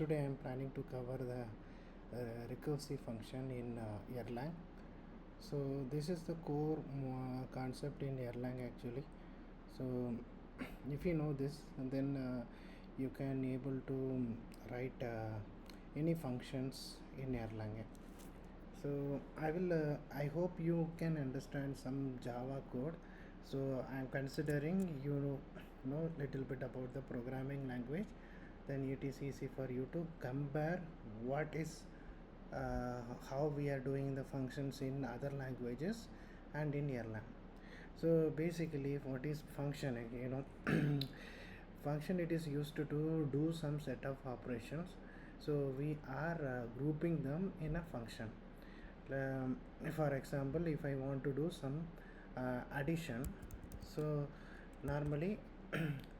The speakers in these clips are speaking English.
Today I am planning to cover the recursive function in Erlang. So this is the core concept in Erlang actually. So if you know this, then you can able to write any functions in Erlang. So I hope you can understand some Java code. So I am considering you know little bit about the programming language, then it is easy for you to compare what is how we are doing the functions in other languages and in Erlang. So basically what is function, function, it is used to do some set of operations. So we are grouping them in a function. For example, if I want to do some addition, so normally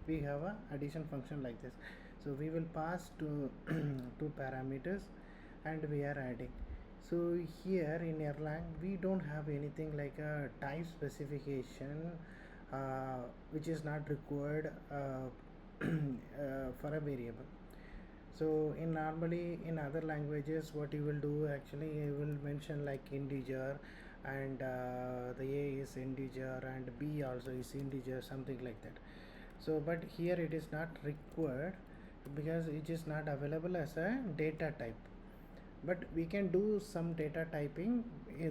we have a addition function like this. So we will pass to two parameters and we are adding. So here in Erlang we don't have anything like a type specification which is not required for a variable. So in normally in other languages what you will do, actually you will mention like integer, and the a is integer and b also is integer, something like that. So but here it is not required because it is not available as a data type, but we can do some data typing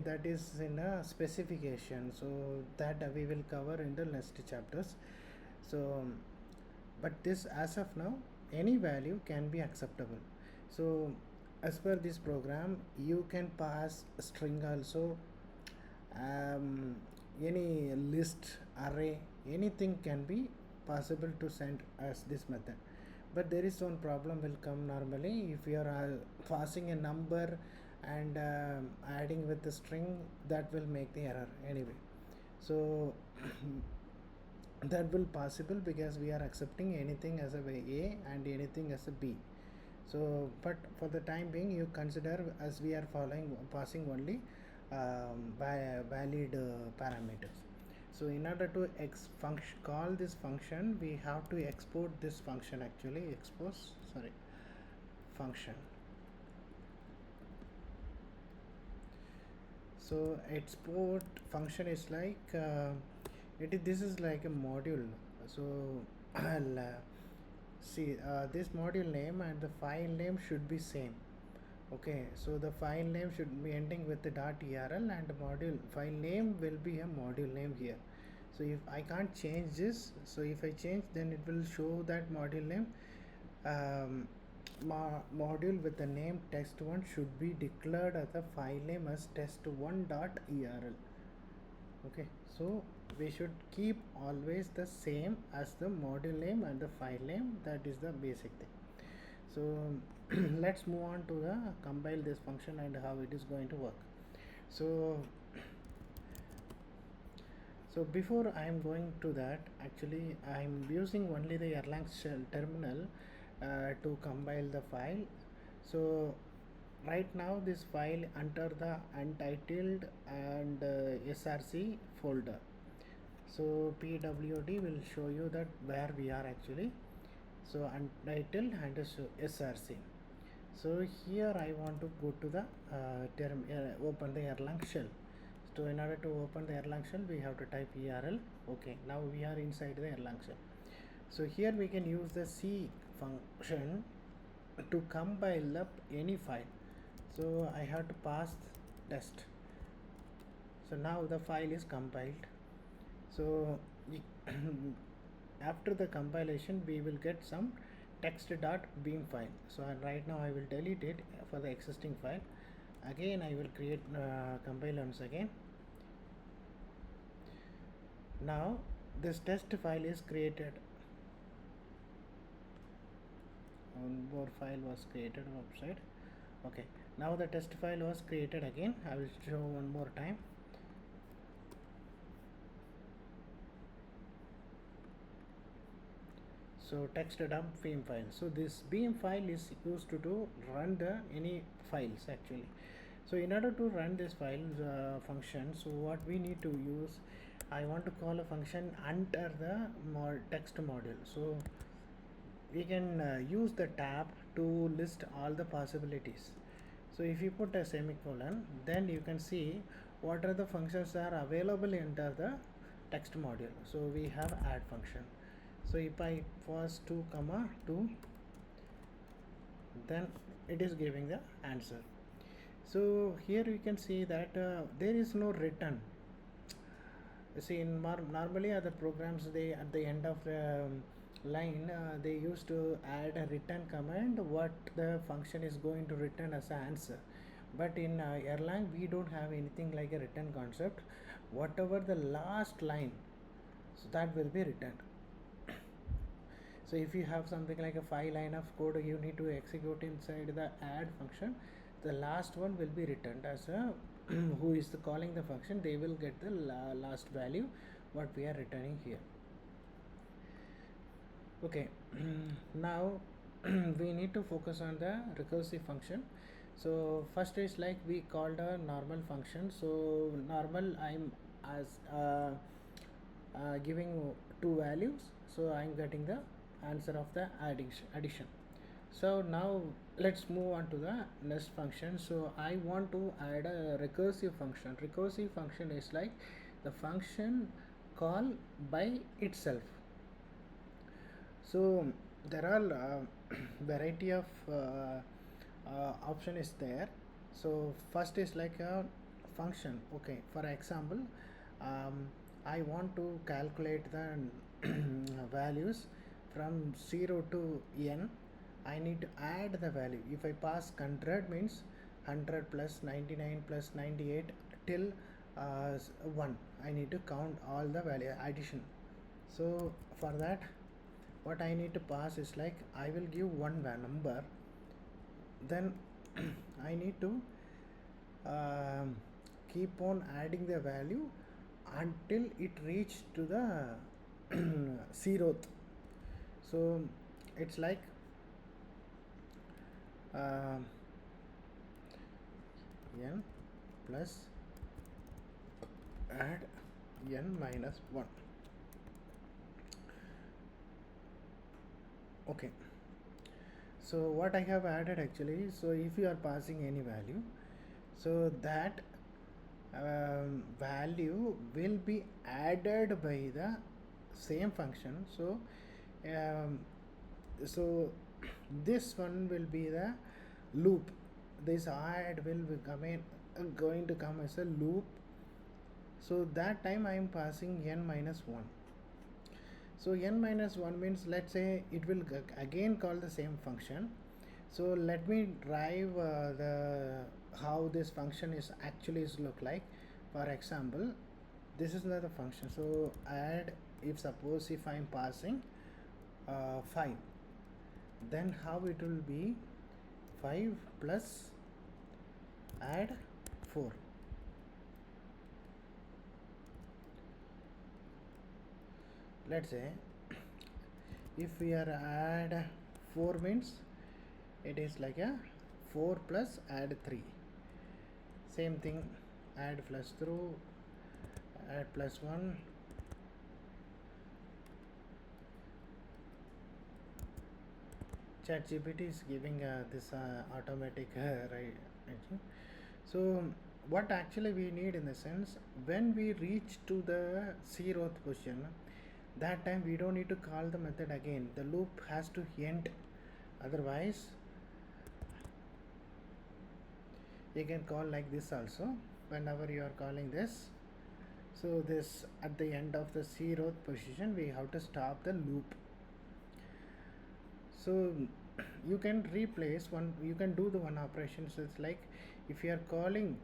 that is in a specification, so that we will cover in the next chapters. So but this, as of now, any value can be acceptable. So as per this program you can pass a string also, any list, array, anything can be possible to send as this method. But there is one problem will come normally if you are passing a number and adding with the string, that will make the error anyway. So that will possible because we are accepting anything as a a and anything as a b. So but for the time being you consider as we are following passing only valid parameters. So in order to call this function, we have to export this function, actually expose function. So export function is like this is like a module. So I'll see this module name and the file name should be same. Okay, so the file name should be ending with the .url and the module file name will be a module name here. So if I can't change this, so if I change, then it will show that module name. Module with the name test1 should be declared as a file name as test1.url. Okay, so we should keep always the same as the module name and the file name. That is the basic thing. So let's move on to the compile this function and how it is going to work. So before I am going to that, actually I am using only the Erlang shell terminal to compile the file. So right now this file enter the untitled and src folder. So pwd will show you that where we are actually. So untitled and src. So here I want to go to the open the Erlang shell. So in order to open the Erlang shell, we have to type ERL. Okay, now we are inside the Erlang shell. So here we can use the C function to compile up any file. So I have to pass test. So now the file is compiled. So after the compilation we will get some text.beam file. So right now I will delete it for the existing file. Again I will create compile once again. Now this test file is created. One more file was created outside. Okay, now the test file was created again. I will show one more time. So text.beam file. So this beam file is used to run the any files actually. So in order to run this file function, so what we need to use, I want to call a function under the text module. So we can use the tab to list all the possibilities. So if you put a semicolon, then you can see what are the functions are available under the text module. So we have add function. So if I pass 2 comma 2, then it is giving the answer. So here you can see that there is no return. See, in normally other programs, they at the end of the line they used to add a return command what the function is going to return as an answer. But in Erlang we don't have anything like a return concept. Whatever the last line, so that will be returned. So if you have something like a 5 line of code you need to execute inside the add function, the last one will be returned as a who is calling the function, they will get the last value what we are returning here. Okay, now we need to focus on the recursive function. So first is like we called a normal function. So normal, I'm as giving 2 values, so I'm getting the answer of the addition. So now let's move on to the next function. So I want to add a recursive function. Recursive function is like the function call by itself. So there are variety of option is there. So first is like a function. Okay, for example, I want to calculate the values from 0 to n. I need to add the value. If I pass 100 means 100 plus 99 plus 98 till 1. I need to count all the value addition. So for that, what I need to pass is like I will give one number, then I need to keep on adding the value until it reach to the 0th. So it's like n plus add n minus 1. Okay, so what I have added actually, so if you are passing any value, so that value will be added by the same function. So so this one will be the loop. This add will be going to come as a loop. So that time I am passing n minus 1. So n minus 1 means, let's say it will again call the same function. So let me drive the how this function is actually look like. For example, this is another function. So add, if suppose if I am passing 5, then how it will be 5 plus add 4. Let's say if we are add 4 means it is like a 4 plus add 3. Same thing, add plus through, add plus 1. ChatGPT is giving this automatic right. So what actually we need in the sense, when we reach to the 0th position, that time we don't need to call the method again. The loop has to end. Otherwise, you can call like this also whenever you are calling this. So this at the end of the 0th position, we have to stop the loop. So you can replace one, you can do the one operation. So it's like if you are calling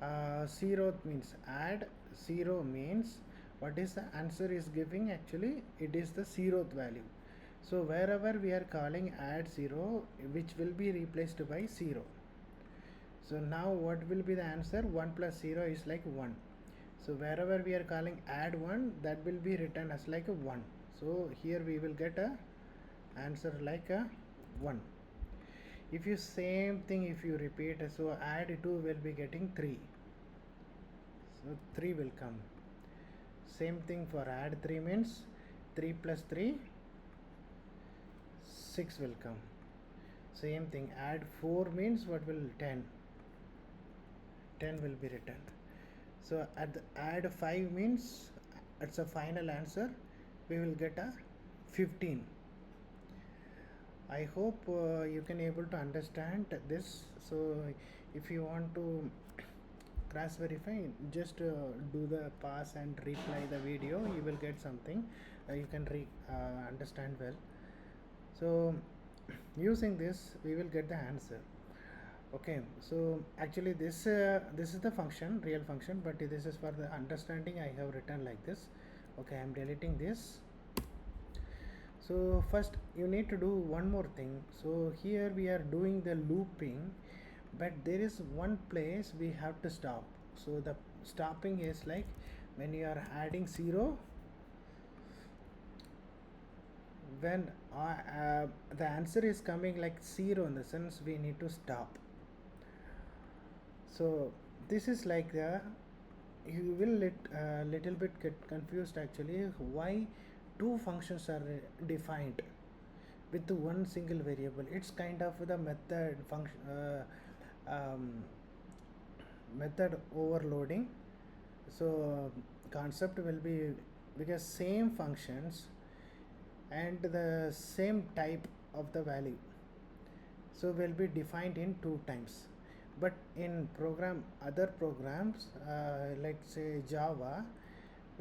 0th means add 0 means what is the answer is giving, actually it is the 0th value. So wherever we are calling add 0, which will be replaced by 0. So now what will be the answer? 1 plus 0 is like 1. So wherever we are calling add 1, that will be written as like a 1. So here we will get a answer like a 1. If you same thing if you repeat, so add 2 will be getting 3. So 3 will come. Same thing for add 3 means 3 plus 3 6 will come. Same thing, add 4 means what will 10, 10 will be written. So at the add 5 means it's a final answer, we will get a 15. I hope you can able to understand this. So if you want to cross verify, just do the pause and replay the video, you will get something, you can understand well. So using this we will get the answer. Okay, so actually this is the function, real function, but this is for the understanding I have written like this. Okay, I am deleting this. So first you need to do one more thing. So here we are doing the looping, but there is one place we have to stop. So the stopping is like when you are adding 0, when the answer is coming like 0, in the sense we need to stop. So this is like the, you will little bit get confused actually why two functions are defined with one single variable. It's kind of the method function, method overloading. So concept will be, because same functions and the same type of the value, so will be defined in 2 times. But in other programs, like say Java,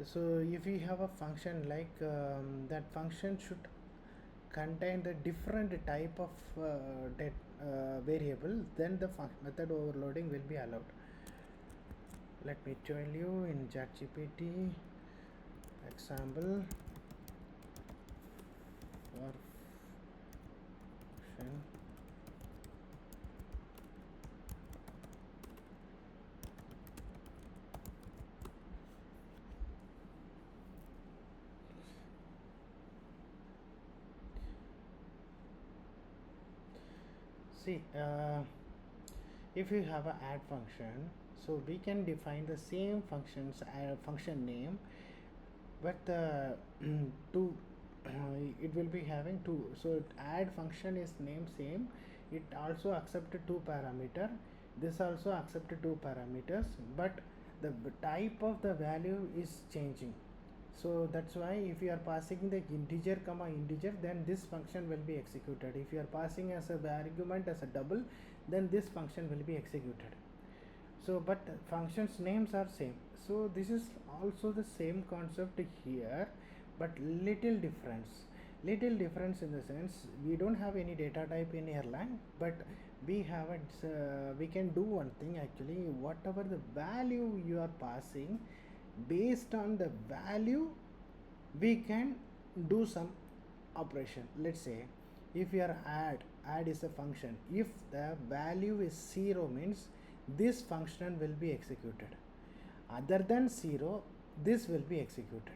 so if you have a function like that function should contain the different type of variable, then the method overloading will be allowed. Let me tell you in ChatGPT example for function. See, if you have a add function, so we can define the same functions, function name, but two it will be having two. So add function is name same, it also accepted 2 parameter, this also accepted 2 parameters, but the type of the value is changing. So that's why if you are passing the integer comma integer, then this function will be executed. If you are passing as a argument as a double, then this function will be executed. So but functions names are same. So this is also the same concept here, but little difference in the sense we don't have any data type in Erlang, but we have it, we can do one thing actually. Whatever the value you are passing, based on the value we can do some operation. Let's say if your add is a function, if the value is 0 means this function will be executed, other than 0 this will be executed.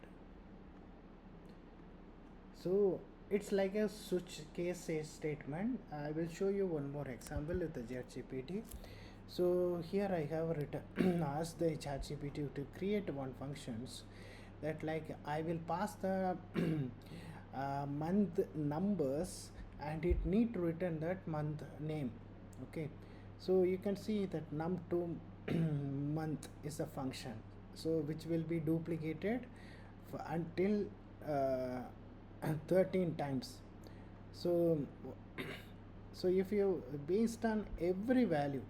So it's like a switch case statement. I will show you one more example with the ChatGPT. So here I have written ask the ChatGPT to create one functions that like I will pass the month numbers and it need to return that month name. Okay, so you can see that num2 month is a function, so which will be duplicated until 13 times. So so if you, based on every value,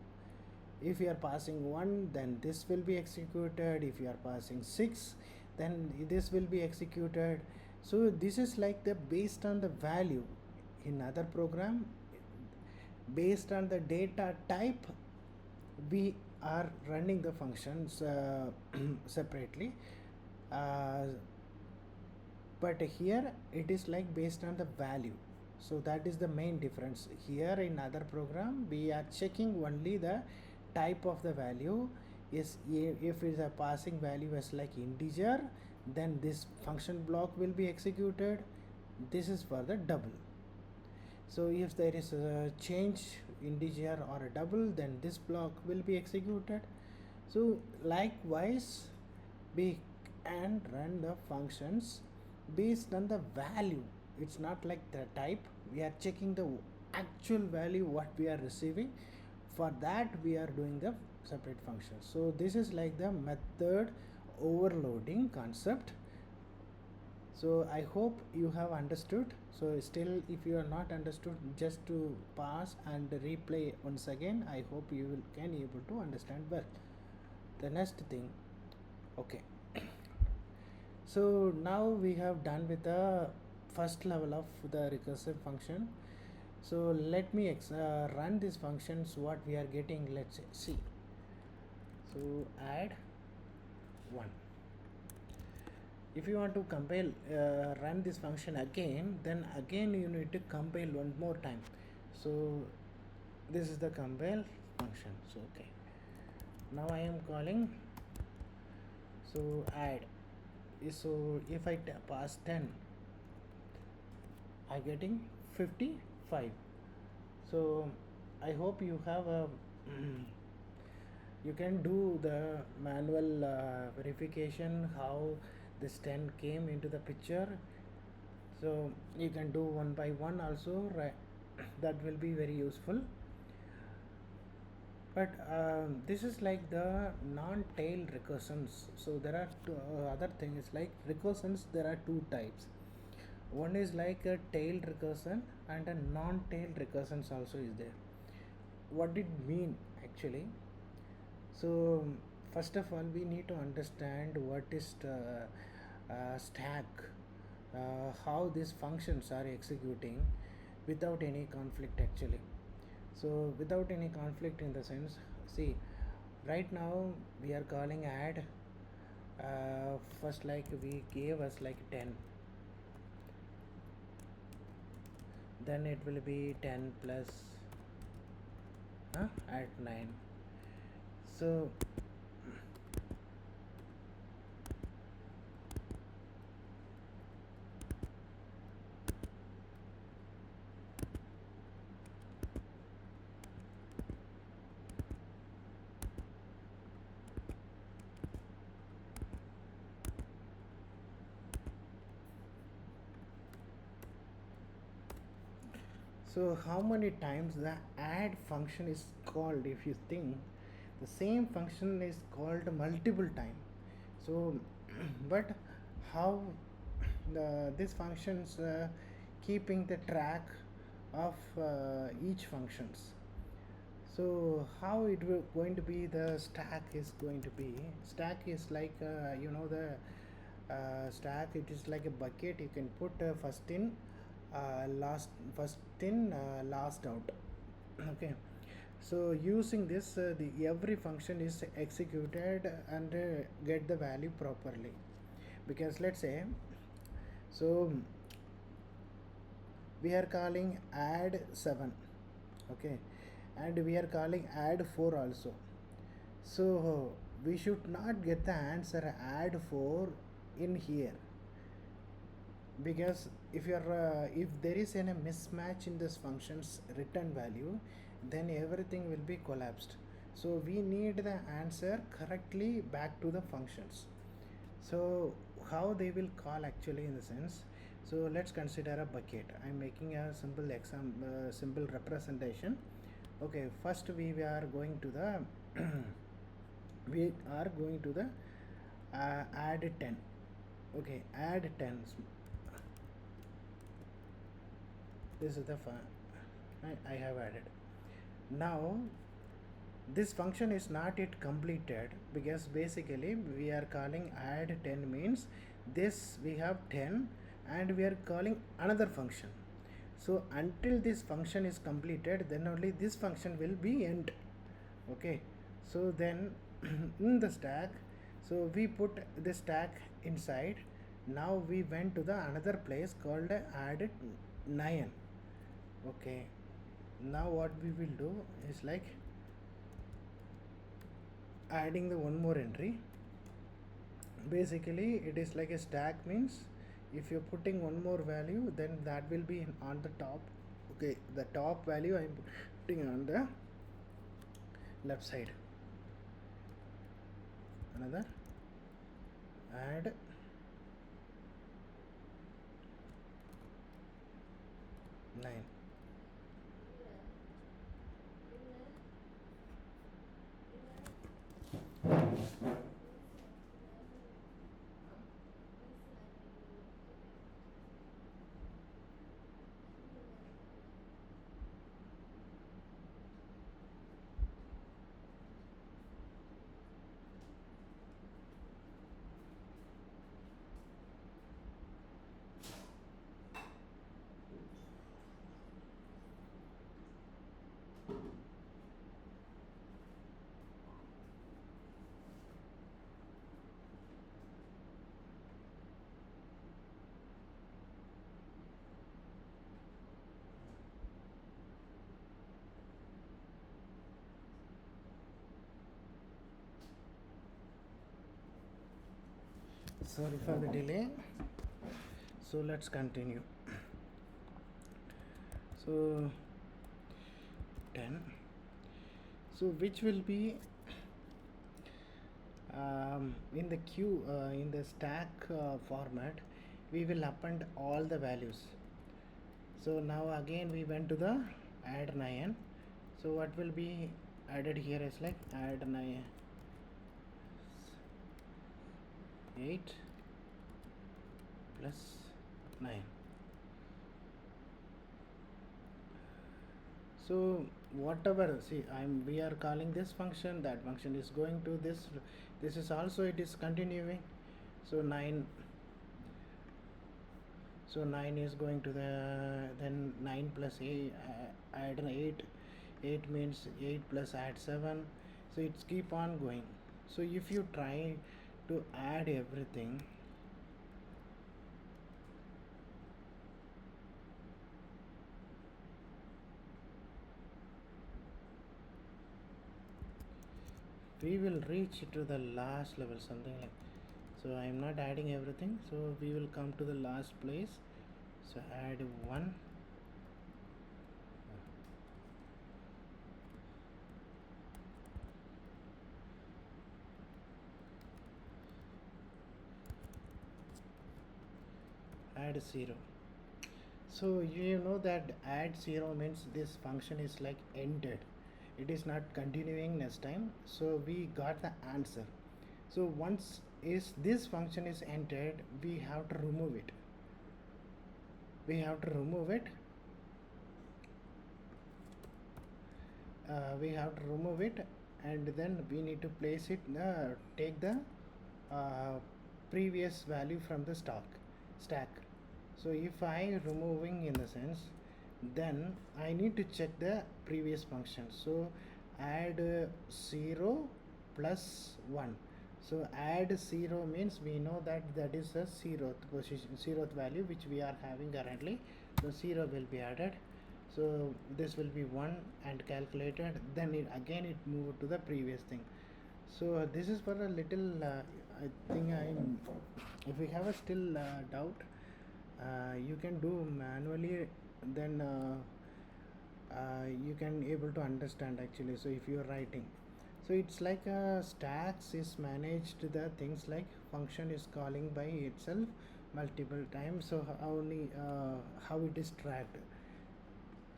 if you are passing 1, then this will be executed. If you are passing 6, then this will be executed. So this is like the based on the value. In other program, based on the data type, we are running the functions separately, but here it is like based on the value. So that is the main difference. Here in other program we are checking only the type of the value. Is if it is a passing value as like integer, then this function block will be executed. This is for the double. So if there is a change integer or a double, then this block will be executed. So likewise we can run the functions based on the value. it's not like the type. We are checking the actual value what we are receiving. For that we are doing the separate function. So this is like the method overloading concept. So I hope you have understood. So still if you are not understood, just to pause and replay once again. I hope you will can able to understand well. The next thing, okay. So now we have done with the first level of the recursive function. So let me run these functions what we are getting. Let's see. So add 1. If you want to compile run this function again, then again you need to compile one more time. So this is the compile function. So okay, now I am calling. So add. So if I pass 10, I getting 55. So I hope you have a you can do the manual verification how this 10 came into the picture. So you can do one by one also, right? That will be very useful. But this is like the non-tail recursions. So there are two, other things like recursions. There are two types. One is like a tailed recursion and a non-tailed recursions also is there. What did mean actually? So first of all, we need to understand what is stack, how these functions are executing without any conflict actually. So without any conflict in the sense, see, right now we are calling add. First, like we gave us like 10, then it will be 10 plus add 9. So so how many times the add function is called? If you think the same function is called multiple time. So but how these functions keeping the track of each functions. So how it will going to be the stack is going to be. Stack is like the stack. It is like a bucket. You can put first in, first in, last out. Okay. So using this, the every function is executed and get the value properly. Because let's say, so we are calling add 7, okay, and we are calling add 4 also. So we should not get the answer add 4 in here, because if there is any mismatch in this function's return value, then everything will be collapsed. So we need the answer correctly back to the functions. So how they will call actually in the sense, so let's consider a bucket. I'm making a simple simple representation. Okay, first we are going to the we are going to the add 10. Okay, add 10. This is the I have added. Now this function is not yet completed, because basically we are calling add 10 means this we have 10 and we are calling another function. So until this function is completed, then only this function will be end. Okay, so then in the stack, so we put the stack inside. Now we went to the another place called add 9. Okay, now what we will do is like adding the one more entry. Basically it is like a stack means if you're putting one more value, then that will be on the top. Okay, the top value I'm putting on the left side. Another add 9. Sorry for the delay. So let's continue. So 10. So which will be in the queue, in the stack format, we will append all the values. So now again we went to the add 9. So what will be added here is like add 9 8 plus 9. So whatever, see, we are calling this function, that function is going to this is also, it is continuing. So 9, so 9 is going to the, then 9 plus 8, add 8, 8 means 8 plus add 7, so it's keep on going. So if you try to add everything, we will reach to the last level, something like, so I am not adding everything, so we will come to the last place. So add 1, add 0. So you know that add 0 means this function is like ended, it is not continuing next time. So we got the answer. So once is this function is entered, we have to remove it, we have to remove it, we have to remove it, and then we need to place it, take the previous value from the stack. So if I removing in the sense, then I need to check the previous function. So add 0 plus 1. So add 0 means we know that that is the 0th position, 0th value which we are having currently. So 0 will be added. So this will be 1 and calculated, then it again it moved to the previous thing. So this is for a little, I think if we have a still doubt, you can do manually, then you can able to understand actually. So if you are writing, so it's like stacks is managed, the things like function is calling by itself multiple times, so only how it is tracked.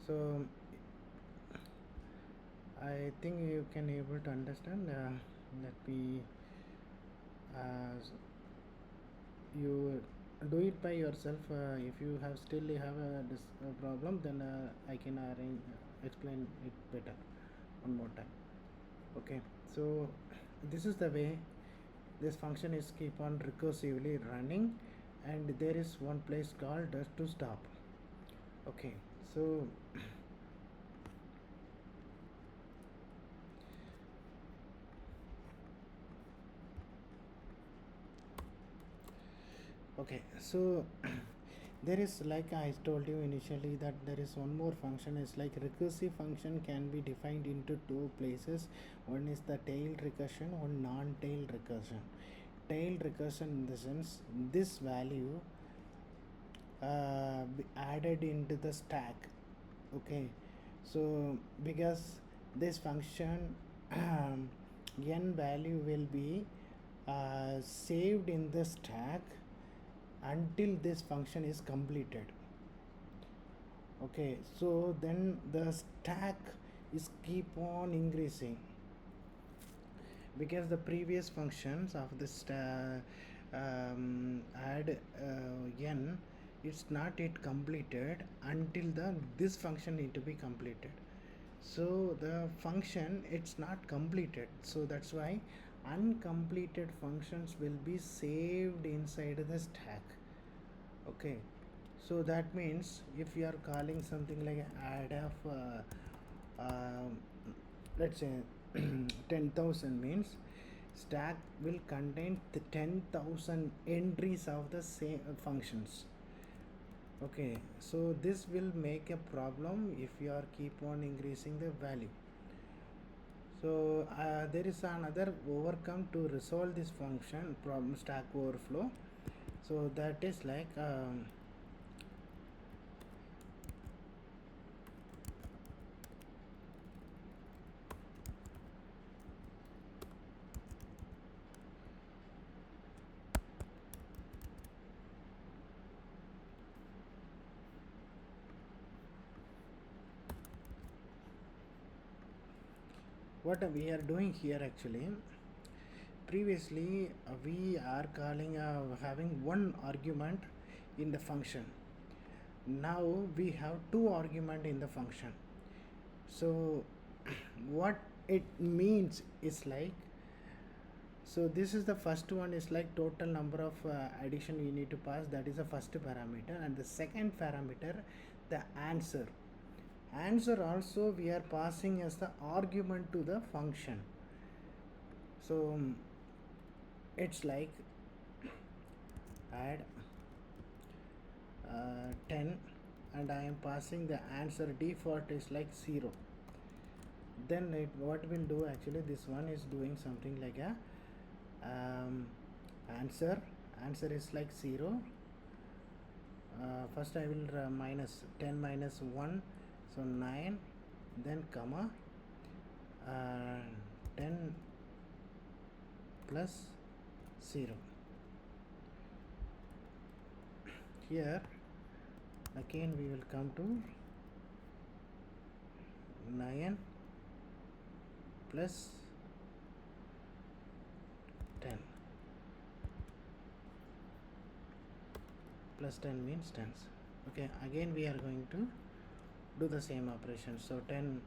So I think you can able to understand. Let me you do it by yourself. If you have still have a problem, then I can explain it better one more time. Okay, so this is the way this function is keep on recursively running, and there is one place called to stop. Okay, so okay, so there is, like I told you initially, that there is one more function is like recursive function can be defined into two places. One is the tail recursion, one non-tail recursion. Tail recursion in the sense this value added into the stack. Okay, so because this function n value will be saved in the stack until this function is completed. Okay, so then the stack is keep on increasing because the previous functions of this add n, it's not yet completed until the this function need to be completed. So the function it's not completed, so that's why uncompleted functions will be saved inside the stack. Okay, so that means if you are calling something like add of let's say 10,000 means stack will contain the 10,000 entries of the same functions. Okay, so this will make a problem if you are keep on increasing the value. So there is another overcome to resolve this function problem stack overflow. So that is like what we are doing here actually. Previously we are calling having one argument in the function. Now we have two argument in the function. So what it means is like, so this is the first one is like total number of addition we need to pass, that is the first parameter, and the second parameter the answer also we are passing as the argument to the function. So it's like add 10 and I am passing the answer default is like 0. Then what will do actually, this one is doing something like a answer is like 0. First I will minus 10 minus 1, so 9, then comma 10 plus 0. Here again we will come to 9 plus 10 plus 10 means tens. Okay, again we are going to do the same operation. So 10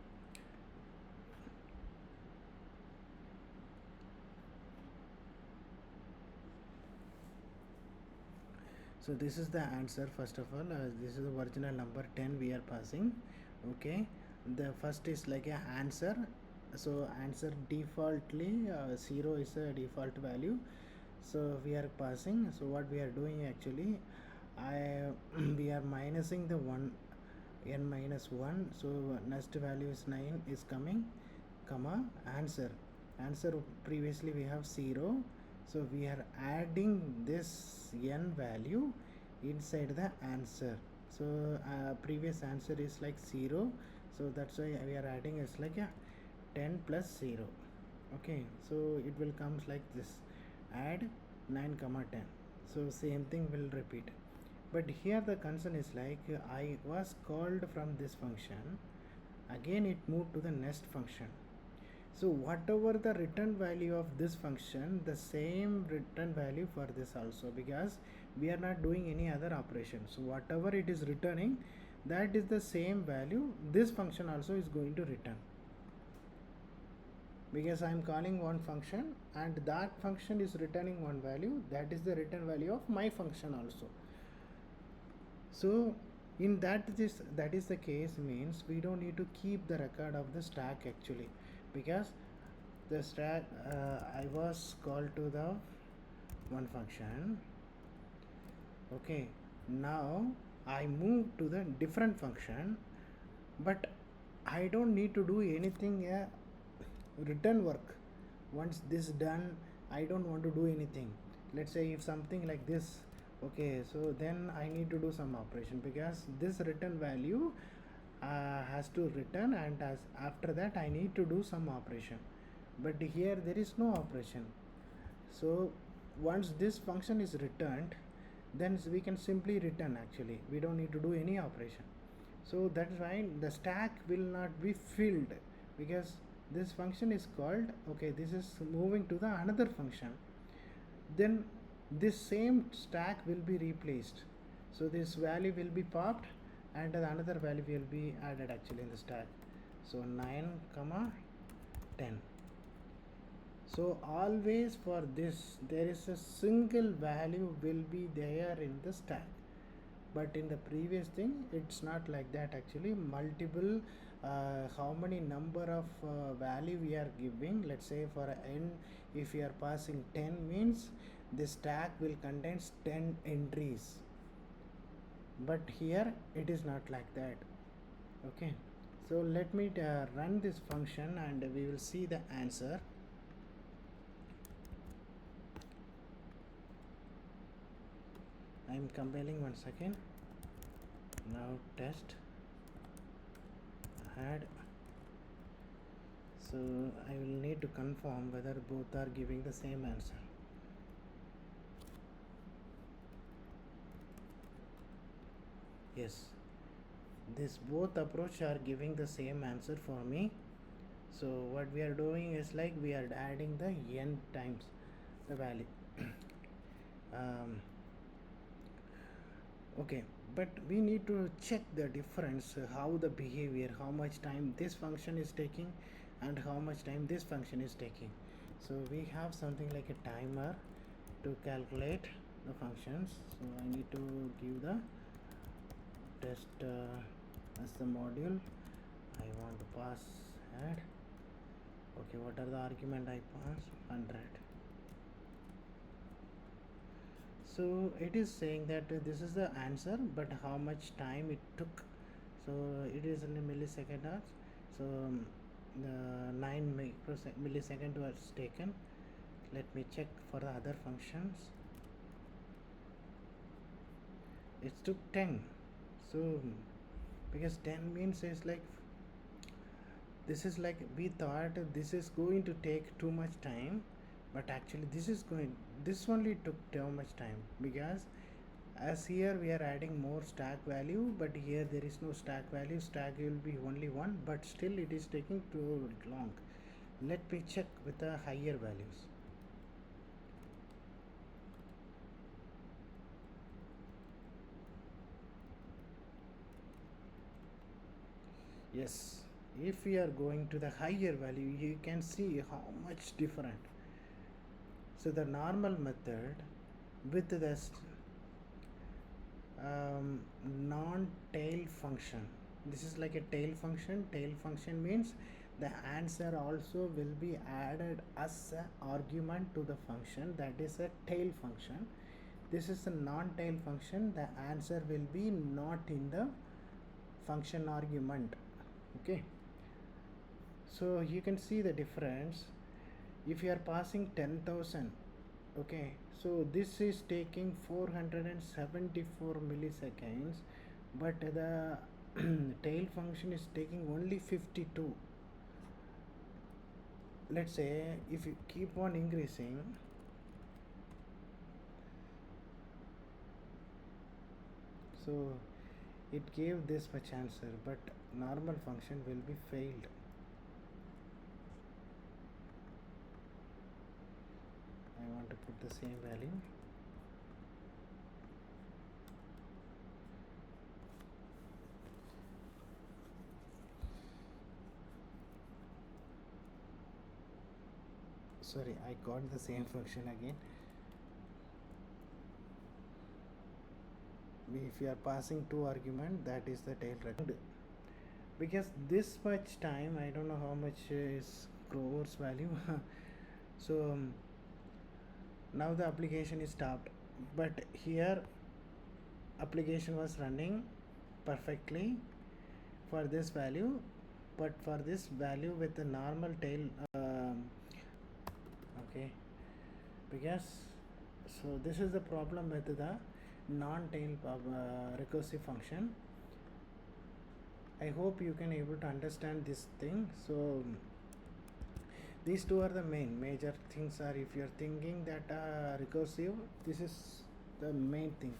so this is the answer. First of all this is the original number 10 we are passing. Okay, the first is like a answer, so answer defaultly 0 is a default value, so we are passing. So what we are doing actually, we are minusing the 1 n minus 1, so next value is 9 is coming, comma answer previously we have 0, so we are adding this n value inside the answer. So previous answer is like 0, so that's why we are adding is like a 10 plus 0. Okay, so it will comes like this, add 9 comma 10, so same thing will repeat. But here the concern is like I was called from this function, again it moved to the next function. So whatever the return value of this function, the same return value for this also, because we are not doing any other operation. So whatever it is returning, that is the same value this function also is going to return, because I am calling one function and that function is returning one value, that is the return value of my function also. So in that is the case means we don't need to keep the record of the stack actually, because the stack I was called to the one function. Okay, now I move to the different function, but I don't need to do anything return work. Once this done, I don't want to do anything. Let's say if something like this, okay, so then I need to do some operation, because this return value has to return, and as after that I need to do some operation. But here there is no operation. So once this function is returned, then we can simply return actually, we don't need to do any operation. So that's why the stack will not be filled, because this function is called, okay, this is moving to the another function, then this same stack will be replaced. So this value will be popped and another value will be added actually in the stack. So 9 comma 10. So always for this there is a single value will be there in the stack, but in the previous thing it's not like that actually. Multiple how many number of value we are giving, let's say for n, if we are passing 10 means the stack will contains 10 entries, but here it is not like that. Okay, so let me run this function and we will see the answer. I am compiling, one second. Now test add. So I will need to confirm whether both are giving the same answer. Yes, this both approach are giving the same answer for me. So what we are doing is like we are adding the n times the value. Okay, but we need to check the difference, how the behavior, how much time this function is taking and how much time this function is taking. So we have something like a timer to calculate the functions. So I need to give the test as the module. I want to pass add. Okay, what are the argument I pass? 100. So it is saying that this is the answer, but how much time it took. So it is in a millisecond hours. So the 9 millisecond was taken. Let me check for the other functions. It took 10. So because 10 means is like, this is like we thought this is going to take too much time, but actually this only took too much time, because as here we are adding more stack value, but here there is no stack value. Stack will be only one, but still it is taking too long. Let me check with the higher values. Yes, if we are going to the higher value, you can see how much different. So the normal method with the non-tail function, this is like a tail function. Tail function means the answer also will be added as an argument to the function, that is a tail function. This is a non-tail function, the answer will be not in the function argument. Okay, so you can see the difference. If you are passing 10,000, okay, so this is taking 474 milliseconds, but the tail function is taking only 52. Let's say if you keep on increasing, so it gave this much answer, but normal function will be failed. I want to put the same value. Sorry, I got the same function again. If you are passing two argument, that is the tail record. Because this much time, I don't know how much is crores value. So now the application is stopped, but here application was running perfectly for this value, but for this value with the normal tail, okay, because so this is the problem with the non-tail recursive function. I hope you can able to understand this thing. So these two are the major things. Are if you are thinking that recursive, this is the main thing.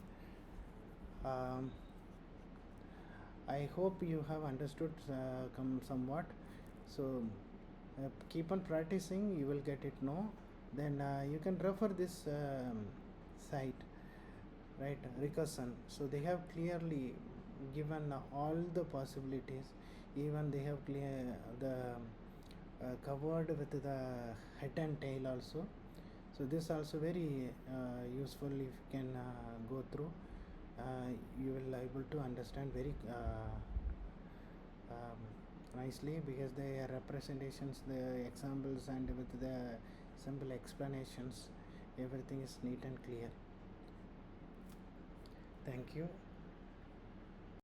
I hope you have understood somewhat. So keep on practicing, you will get it. No, then you can refer this site, right? Recursion. So they have clearly given all the possibilities. Even they have clear the covered with the head and tail also. So this also very useful if you can go through. You will able to understand very nicely, because their representations, the examples, and with the simple explanations, everything is neat and clear. Thank you.